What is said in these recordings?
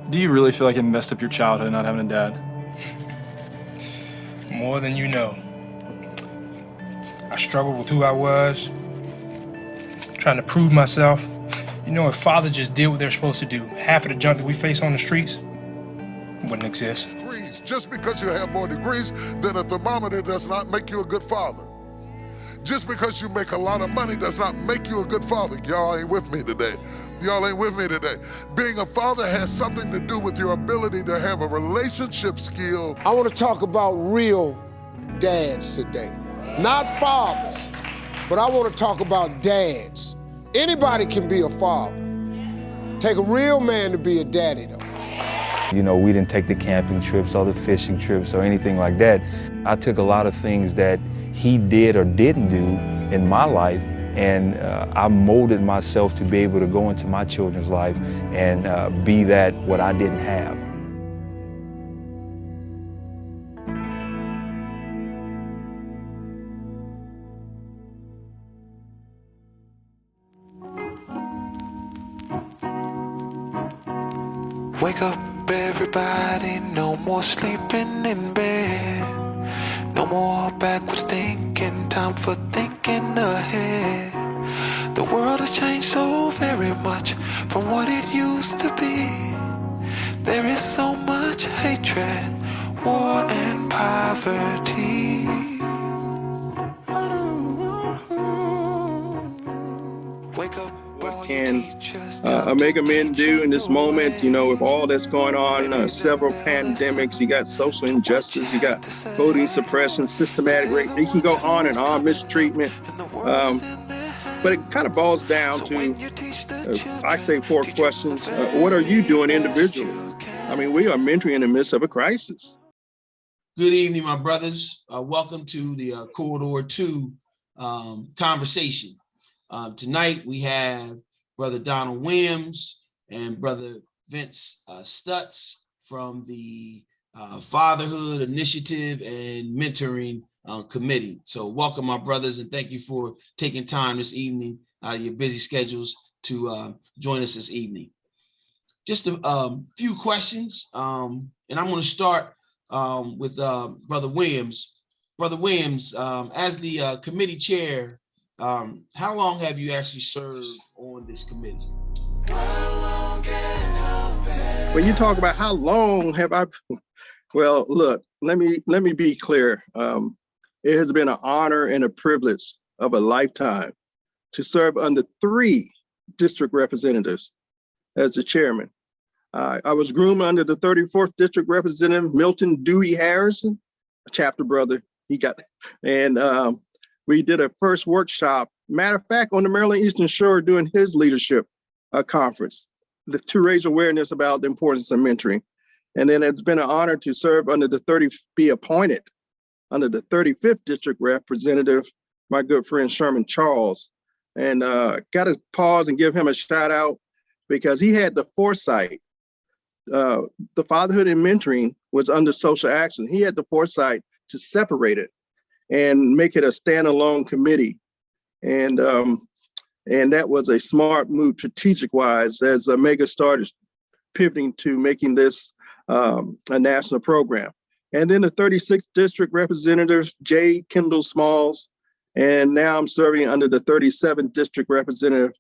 Do you really feel like it messed up your childhood not having a dad? More than you know. I struggled with who I was, trying to prove myself. You know, if father just did what they're supposed to do, half of the junk that we face on the streets wouldn't exist. Just because you have more degrees than a thermometer does not make you a good father. Just because you make a lot of money does not make you a good father. Y'all ain't with me today. Y'all ain't with me today. Being a father has something to do with your ability to have a relationship skill. I want to talk about real dads today. Not fathers, but I want to talk about dads. Anybody can be a father. Take a real man to be a daddy, though. You know, we didn't take the camping trips or the fishing trips or anything like that. I took a lot of things that he did or didn't do in my life, and I molded myself to be able to go into my children's life and be that what I didn't have. Wake up everybody, no more sleeping in bed. No more backwards thinking, time for thinking ahead. The world has changed so very much from what it used to be. There is so much hatred, war and poverty. Wake up. What can Omega Men do in this moment? You know, with all that's going on, several pandemics, you got social injustice, you got voting suppression, systematic rape. You can go on and on, mistreatment. But it kind of boils down to, I say, 4 questions. What are you doing individually? I mean, we are mentoring in the midst of a crisis. Good evening, my brothers. Welcome to the Corridor 2 conversation. Tonight we have Brother Donald Williams and Brother Vince Stutz from the Fatherhood Initiative and Mentoring Committee. So welcome, my brothers, and thank you for taking time this evening out of your busy schedules to join us this evening. Just a few questions, and I'm going to start with Brother Williams. Brother Williams, as the committee chair, how long have you actually served on this committee? When you talk about how long have I, well, look, let me be clear. It has been an honor and a privilege of a lifetime to serve under 3 district representatives as the chairman. I was groomed under the 34th District Representative Milton Dewey Harrison, a chapter brother. And we did a first workshop, matter of fact, on the Maryland Eastern Shore during his leadership conference, to raise awareness about the importance of mentoring. And then it's been an honor to serve under be appointed under the 35th District Representative, my good friend Sherman Charles. And got to pause and give him a shout out because he had the foresight. The Fatherhood and Mentoring was under social action. He had the foresight to separate it and make it a standalone committee. And that was a smart move strategic wise as Omega started pivoting to making this a national program. And then the 36th District Representative, J. Kendall Smalls, and now I'm serving under the 37th District Representative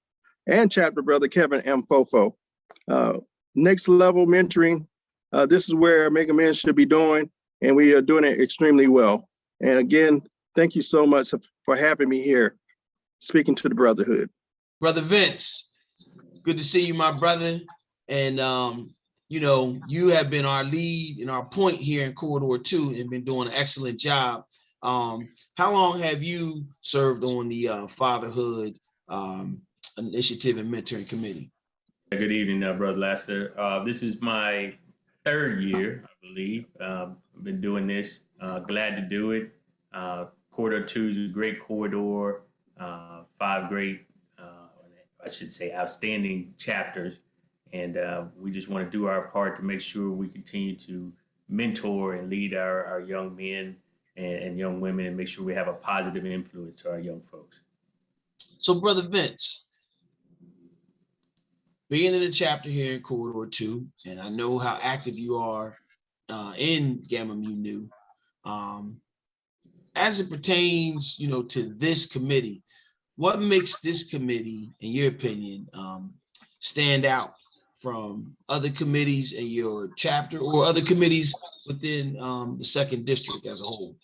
and chapter brother Kevin M. Fofo. Next level mentoring, this is where Omega Men should be doing, and we are doing it extremely well. And again, thank you so much for having me here, speaking to the brotherhood. Brother Vince, good to see you, my brother. And you know, you have been our lead and our point here in Corridor 2 and been doing an excellent job. How long have you served on the Fatherhood Initiative and Mentoring Committee? Good evening, Brother Lester. This is my 3rd year, I believe. I've been doing this. Glad to do it. Corridor 2 is a great corridor. 5 great, I should say, outstanding chapters. And we just want to do our part to make sure we continue to mentor and lead our young men and young women and make sure we have a positive influence to our young folks. So, Brother Vince, being in a chapter here in Corridor 2, and I know how active you are in Gamma Mu Nu, as it pertains, to this committee, what makes this committee, in your opinion, stand out from other committees in your chapter or other committees within the second district as a whole?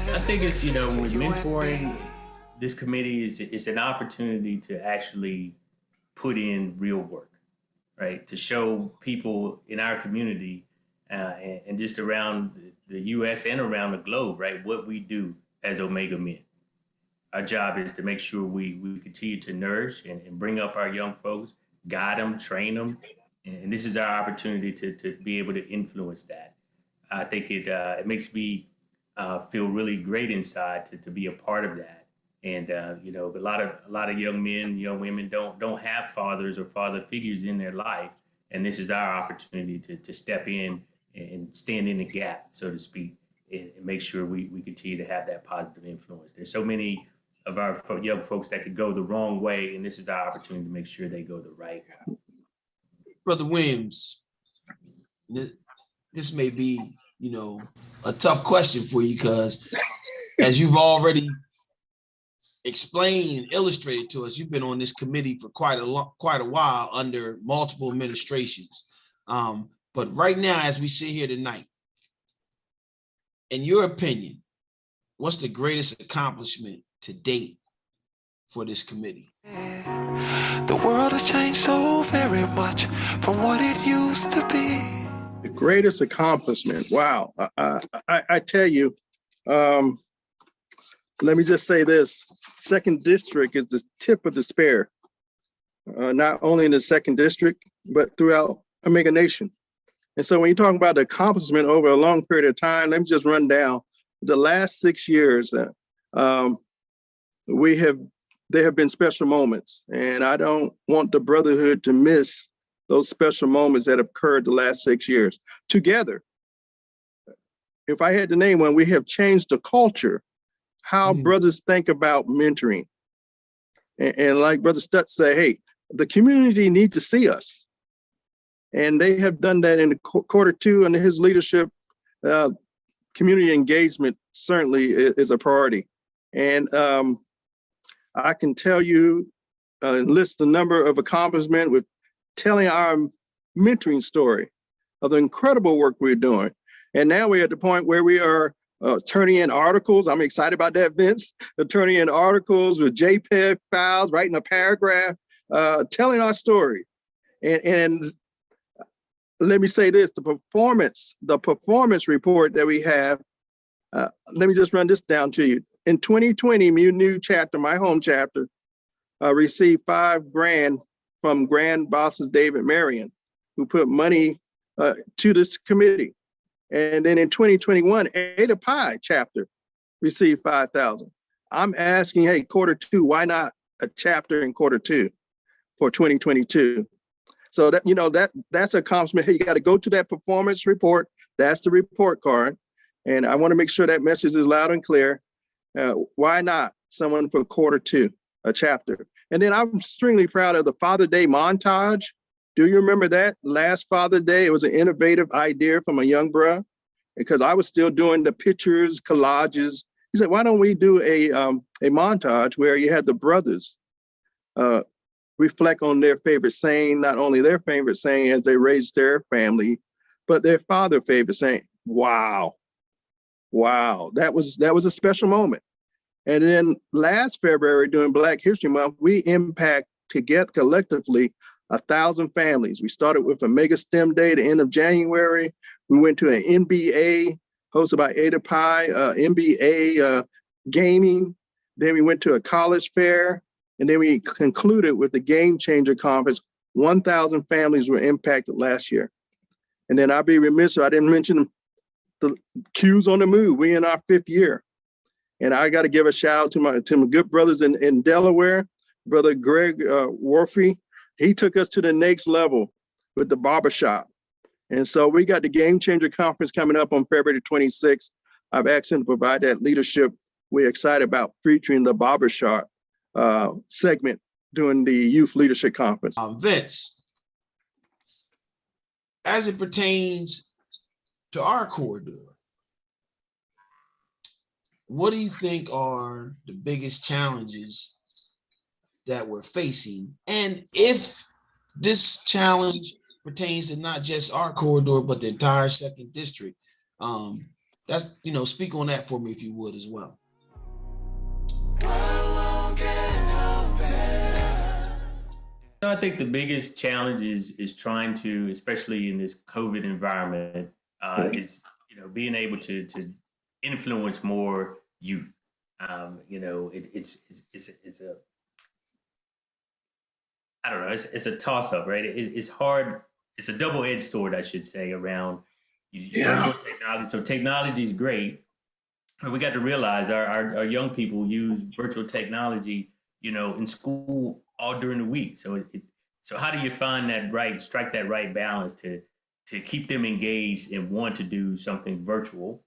I think it's, with mentoring, this committee is an opportunity to actually put in real work, right? To show people in our community and just around the U.S. and around the globe, right, what we do as Omega Men. Our job is to make sure we continue to nourish and bring up our young folks, guide them, train them, and this is our opportunity to be able to influence that. I think it makes me feel really great inside to be a part of that. And a lot of young men, young women don't have fathers or father figures in their life, and this is our opportunity to step in and stand in the gap, so to speak, and make sure we continue to have that positive influence. There's so many of our young folks that could go the wrong way, and this is our opportunity to make sure they go the right way. Brother Williams, this may be, a tough question for you, because as you've already explained and illustrated to us, you've been on this committee for quite a while under multiple administrations. But right now, as we sit here tonight, in your opinion, what's the greatest accomplishment to date for this committee? The world has changed so very much from what it used to be. The greatest accomplishment. Wow. I tell you, let me just say this. Second district is the tip of the spear, not only in the second district, but throughout Omega Nation. And so when you talk about the accomplishment over a long period of time, let me just run down the last 6 years. There have been special moments, and I don't want the brotherhood to miss those special moments that have occurred the last 6 years. Together, if I had to name one, we have changed the culture, how brothers think about mentoring. And like Brother Stutz said, hey, the community needs to see us. And they have done that in quarter 2 under his leadership. Community engagement certainly is a priority. And I can tell you, list the number of accomplishments with telling our mentoring story of the incredible work we're doing. And now we're at the point where we are turning in articles. I'm excited about that, Vince. Turning in articles with JPEG files, writing a paragraph, telling our story. And let me say this, the performance report that we have, let me just run this down to you. In 2020, Mu Nu chapter, my home chapter, received $5,000 from Grand Bosses David Marion, who put money to this committee. And then in 2021, Ada Pi chapter received $5,000. I'm asking, hey, quarter 2, why not a chapter in quarter 2 for 2022? So that that's an accomplishment. Hey, you got to go to that performance report. That's the report card. And I want to make sure that message is loud and clear. Why not someone for quarter 2, a chapter? And then I'm extremely proud of the Father Day montage. Do you remember that? Last Father Day, it was an innovative idea from a young bruh, because I was still doing the pictures, collages. He said, why don't we do a montage where you had the brothers reflect on their favorite saying, not only their favorite saying as they raised their family, but their father favorite saying. Wow. That was a special moment. And then last February during Black History Month, we impact together collectively 1,000 families. We started with a mega STEM day at the end of January. We went to an NBA hosted by Ada Pi, NBA gaming. Then we went to a college fair. And then we concluded with the Game Changer Conference. 1,000 families were impacted last year. And then I'll be remiss if I didn't mention the Q's on the Move. We're in our 5th year. And I got to give a shout out to my good brothers in Delaware, Brother Greg Worthy. He took us to the next level with the barbershop. And so we got the Game Changer Conference coming up on February 26th. I've asked him to provide that leadership we're excited about featuring the barbershop segment during the Youth Leadership Conference. Vince, as it pertains to our corridor, what do you think are the biggest challenges that we're facing? And if this challenge pertains to not just our corridor, but the entire second district, that's, speak on that for me if you would as well. I think the biggest challenge is trying to, especially in this COVID environment, is being able to influence more youth. It's a, I don't know, it's a toss up, right? It's hard. It's a double-edged sword, I should say, around virtual technology. So technology is great, but we got to realize our young people use virtual technology, in school all during the week. So so how do you find strike that right balance to keep them engaged and want to do something virtual,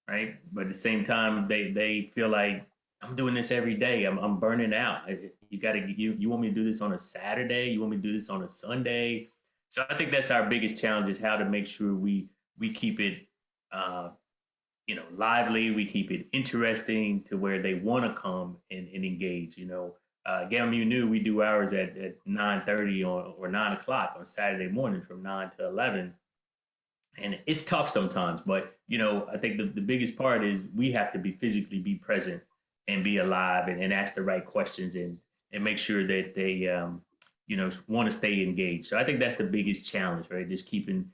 right? But at the same time, they feel like, I'm doing this every day. I'm burning out. You want me to do this on a Saturday? You want me to do this on a Sunday? So I think that's our biggest challenge, is how to make sure we keep it, lively. We keep it interesting to where they want to come and engage. Gamu knew we do ours at 9:30 or 9 o'clock on Saturday morning from 9 to 11. And it's tough sometimes, but I think the biggest part is we have to physically be present and be alive and ask the right questions and make sure that they want to stay engaged. So I think that's the biggest challenge, right? Just keeping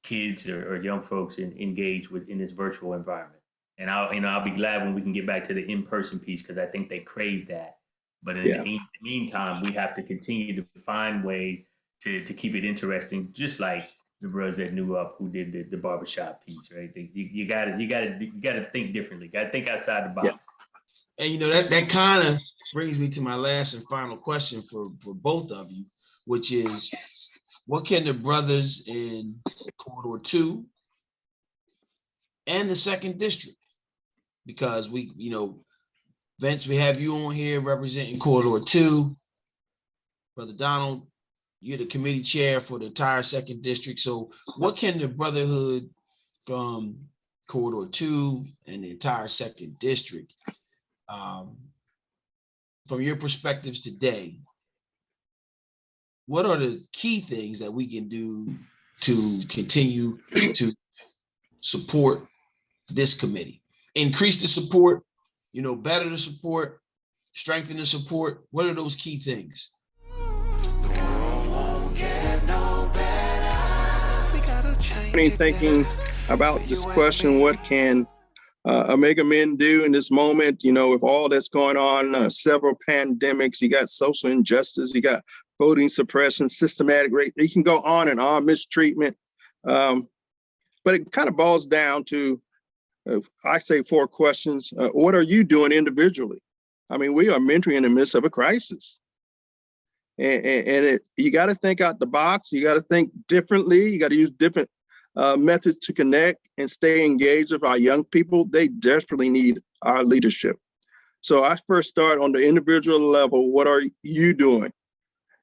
kids or young folks engaged in this virtual environment. And I'll be glad when we can get back to the in-person piece, because I think they crave that. But in the meantime, we have to continue to find ways to keep it interesting, just like the brothers at New Up who did the barbershop piece, right? You got to think differently. Got to think outside the box. And that kind of brings me to my last and final question for both of you, which is, what can the brothers in Corridor 2 and the second district, because Vince, we have you on here representing Corridor 2. Brother Donald, you're the committee chair for the entire second district. So what can the brotherhood from Corridor 2 and the entire second district, from your perspectives today, what are the key things that we can do to continue to support this committee? Increase the support, better the support, strengthen the support. What are those key things? Thinking about this question, what can Omega Men do in this moment? With all that's going on, several pandemics, you got social injustice, you got voting suppression, systematic rape. You can go on and on, mistreatment. But it kind of boils down to, I say 4 questions. What are you doing individually? I mean, we are mentoring in the midst of a crisis. And you got to think out the box. You got to think differently. You got to use different methods to connect and stay engaged with our young people. They desperately need our leadership. So I first start on the individual level. What are you doing?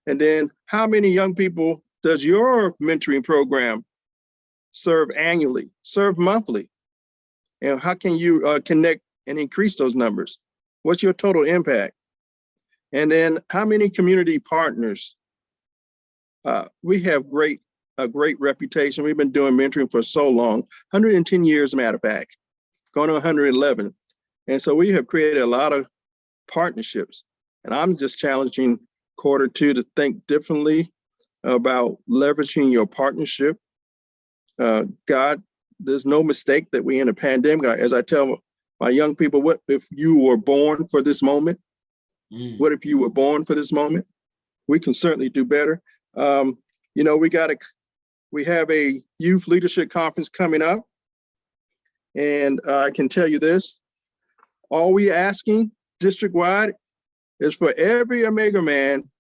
And then how many young people does your mentoring program serve annually, serve monthly? And how can you connect and increase those numbers? What's your total impact? And then how many community partners? We have a great reputation. We've been doing mentoring for so long, 110 years, matter of fact, going to 111. And so we have created a lot of partnerships. And I'm just challenging Quarter 2 to think differently about leveraging your partnership. God, there's no mistake that we're in a pandemic. As I tell my young people, what if you were born for this moment? What if you were born for this moment? We can certainly do better. We have a youth leadership conference coming up. And I can tell you this, all we asking district-wide is for every Omega man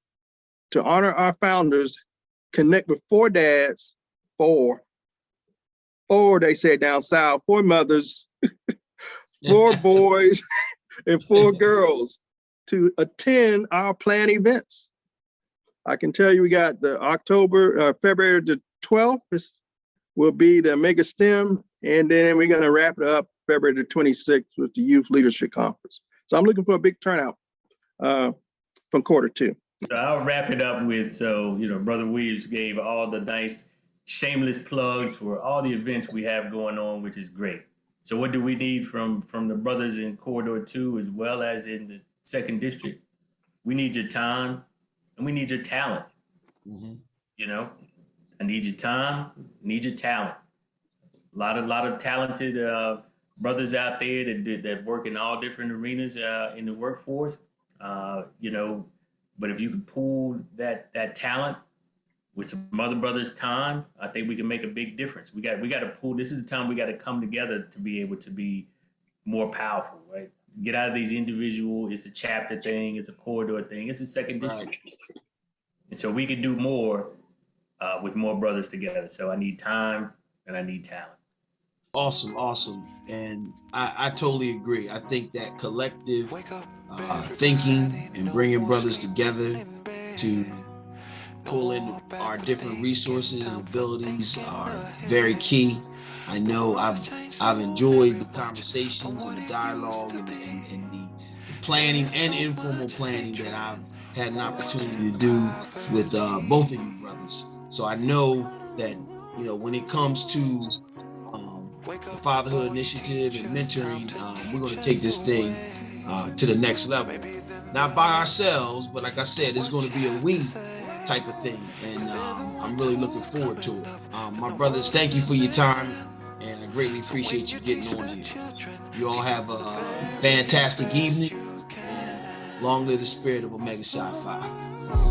to honor our founders, connect with 4 dads, 4, they say down south, 4 mothers, 4 boys and 4 girls to attend our planned events. I can tell you we got the February the 12th will be the Mega STEM, and then we're going to wrap it up February the 26th with the Youth Leadership Conference. So I'm looking for a big turnout from quarter 2. So I'll wrap it up with, Brother Williams gave all the nice shameless plugs for all the events we have going on, which is great. So what do we need from the brothers in Corridor 2 as well as in the 2nd District? We need your time and we need your talent. Mm-hmm. I need your time, need your talent. A lot of talented brothers out there that work in all different arenas in the workforce. But if you can pool that talent with some other brothers' time, I think we can make a big difference. We got to pool. This is the time we got to come together to be able to be more powerful, right? Get out of these individual. It's a chapter thing. It's a corridor thing. It's a 2nd District, and so we can do more with more brothers together. So I need time and I need talent. Awesome. And I totally agree. I think that collective thinking and bringing brothers together to pull in our different resources and abilities are very key. I know I've enjoyed the conversations and the dialogue and the planning and informal planning that I've had an opportunity to do with both of you brothers. So I know that, when it comes to the Fatherhood Initiative and mentoring, we're going to take this thing to the next level. Not by ourselves, but like I said, it's going to be a we type of thing. And I'm really looking forward to it. My brothers, thank you for your time. And I greatly appreciate you getting on here. You all have a fantastic evening. And long live the spirit of Omega Psi Phi.